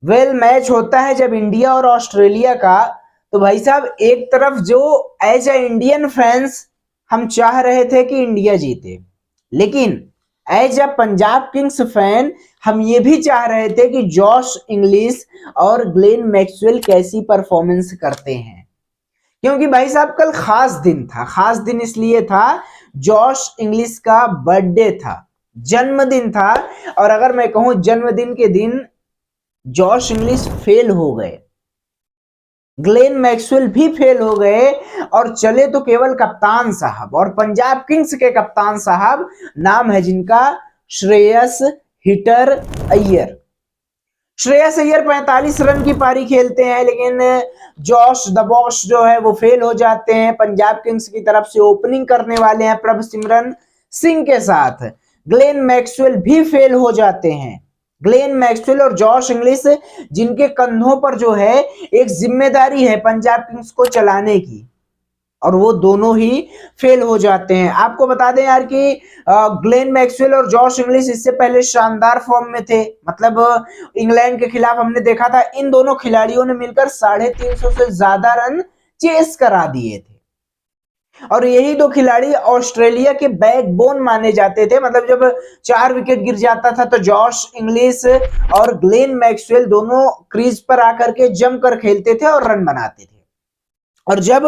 Match होता है जब इंडिया और ऑस्ट्रेलिया का, तो भाई साहब एक तरफ जो एज ए इंडियन फैंस हम चाह रहे थे कि इंडिया जीते, लेकिन as a Punjab Kings fan हम ये भी चाह रहे थे कि जॉश इंग्लिश और ग्लेन मैक्सवेल कैसी परफॉर्मेंस करते हैं। क्योंकि भाई साहब कल खास दिन था। खास दिन इसलिए था, जॉश इंग्लिश का बर्थडे था, जन्मदिन था। और अगर मैं कहूं जन्मदिन के दिन जॉश इंग्लिश फेल हो गए, ग्लेन मैक्सवेल भी फेल हो गए, और चले तो केवल कप्तान साहब, और पंजाब किंग्स के कप्तान साहब नाम है जिनका श्रेयस हिटर अय्यर। श्रेयस अय्यर 45 रन की पारी खेलते हैं, लेकिन जॉश द बॉस जो है वो फेल हो जाते हैं। पंजाब किंग्स की तरफ से ओपनिंग करने वाले हैं प्रभसिमरन सिंह के साथ। ग्लेन मैक्सवेल भी फेल हो जाते हैं। ग्लेन मैक्सवेल और जॉश इंग्लिश, जिनके कंधों पर जो है एक जिम्मेदारी है पंजाब किंग्स को चलाने की, और वो दोनों ही फेल हो जाते हैं। आपको बता दें यार कि ग्लेन मैक्सवेल और जॉश इंग्लिश इससे पहले शानदार फॉर्म में थे। मतलब इंग्लैंड के खिलाफ हमने देखा था इन दोनों खिलाड़ियों ने मिलकर 350 से ज्यादा रन चेस करा दिए थे। और यही दो खिलाड़ी ऑस्ट्रेलिया के बैकबोन माने जाते थे। मतलब जब 4 विकेट गिर जाता था तो जॉश इंग्लिश और ग्लेन मैक्सवेल दोनों क्रीज पर आकर के जमकर खेलते थे और रन बनाते थे। और जब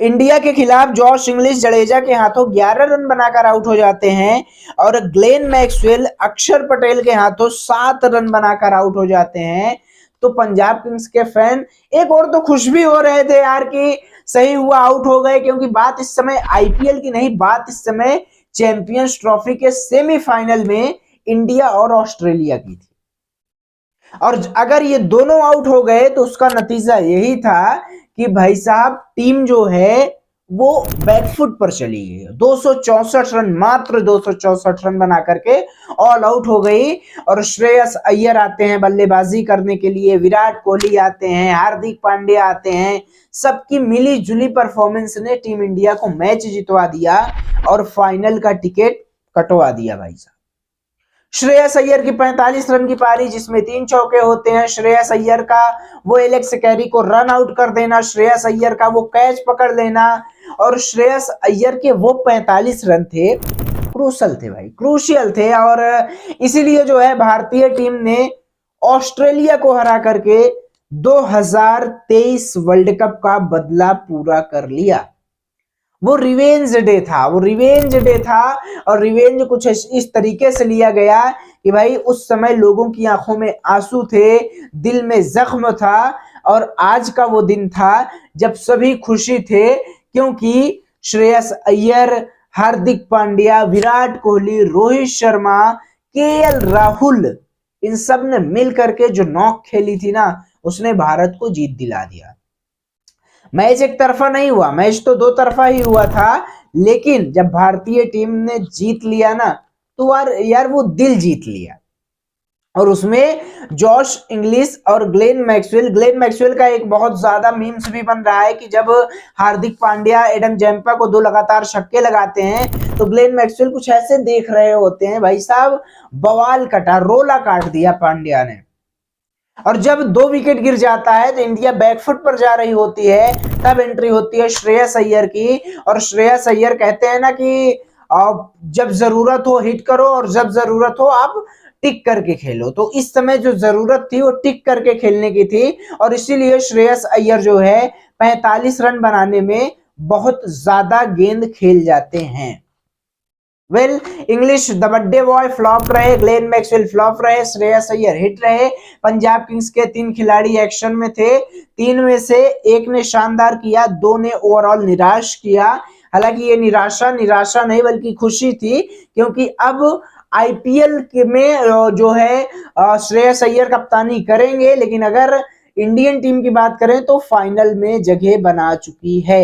इंडिया के खिलाफ जॉश इंग्लिश जडेजा के हाथों 11 रन बनाकर आउट हो जाते हैं, और ग्लेन मैक्सवेल अक्षर पटेल के हाथों 7 रन बनाकर आउट हो जाते हैं, तो पंजाब किंग्स के फैन एक और तो खुश भी हो रहे थे यार कि सही हुआ आउट हो गए। क्योंकि बात इस समय आईपीएल की नहीं, बात इस समय चैंपियंस ट्रॉफी के सेमीफाइनल में इंडिया और ऑस्ट्रेलिया की थी। और अगर ये दोनों आउट हो गए तो उसका नतीजा यही था कि भाई साहब टीम जो है वो बैकफुट पर चली गई। 264 रन, मात्र 264 रन बना करके ऑल आउट हो गई। और श्रेयस अय्यर आते हैं बल्लेबाजी करने के लिए, विराट कोहली आते हैं, हार्दिक पांड्या आते हैं। सबकी मिली जुली परफॉर्मेंस ने टीम इंडिया को मैच जितवा दिया और फाइनल का टिकट कटवा दिया भाई साहब। श्रेयस अय्यर की 45 रन की पारी जिसमें 3 चौके होते हैं। श्रेयस अय्यर का वो एलेक्स कैरी को रन आउट कर देना, श्रेयस अय्यर का वो कैच पकड़ लेना, और श्रेयस अय्यर के वो 45 रन थे, क्रूशल थे भाई, क्रूशियल थे। और इसीलिए जो है भारतीय टीम ने ऑस्ट्रेलिया को हरा करके 2023 वर्ल्ड कप का बदला पूरा कर लिया। वो रिवेंज डे था, वो रिवेंज डे था। और रिवेंज कुछ इस तरीके से लिया गया कि भाई उस समय लोगों की आंखों में आंसू थे, दिल में जख्म था, और आज का वो दिन था जब सभी खुशी थे। क्योंकि श्रेयस अय्यर, हार्दिक पांड्या, विराट कोहली, रोहित शर्मा, केएल राहुल, इन सब ने मिल करके जो नॉक खेली थी ना, उसने भारत को जीत दिला दिया। मैच एक तरफा नहीं हुआ, मैच तो 2 तरफा ही हुआ था। लेकिन जब भारतीय टीम ने जीत लिया ना, तो यार वो दिल जीत लिया। और उसमें जॉश इंग्लिश और ग्लेन मैक्सवेल का एक बहुत ज्यादा मीम्स भी बन रहा है कि जब हार्दिक पांड्या एडम जैम्पा को 2 लगातार छक्के लगाते हैं, तो ग्लेन मैक्सवेल कुछ ऐसे देख रहे होते हैं। भाई साहब बवाल कटा, रोला काट दिया पांड्या ने। और जब 2 विकेट गिर जाता है तो इंडिया बैकफुट पर जा रही होती है, तब एंट्री होती है श्रेयस अय्यर की। और श्रेयस अय्यर कहते हैं ना कि जब जरूरत हो हिट करो, और जब जरूरत हो आप टिक करके खेलो। तो इस समय जो जरूरत थी वो टिक करके खेलने की थी, और इसीलिए श्रेयस अय्यर जो है 45 रन बनाने में बहुत ज्यादा गेंद खेल जाते हैं। English the birthday boy flop रहे, ग्लेन मैक्सवेल फ्लॉप रहे, श्रेयस अय्यर हिट रहे। पंजाब किंग्स के 3 खिलाड़ी एक्शन में थे। 3 में से 1 ने शानदार किया, 2 ने ओवरऑल निराश किया। हालांकि ये निराशा नहीं बल्कि खुशी थी, क्योंकि अब आईपीएल में जो है श्रेयस अय्यर कप्तानी करेंगे। लेकिन अगर इंडियन टीम की बात करें तो फाइनल में जगह बना चुकी है।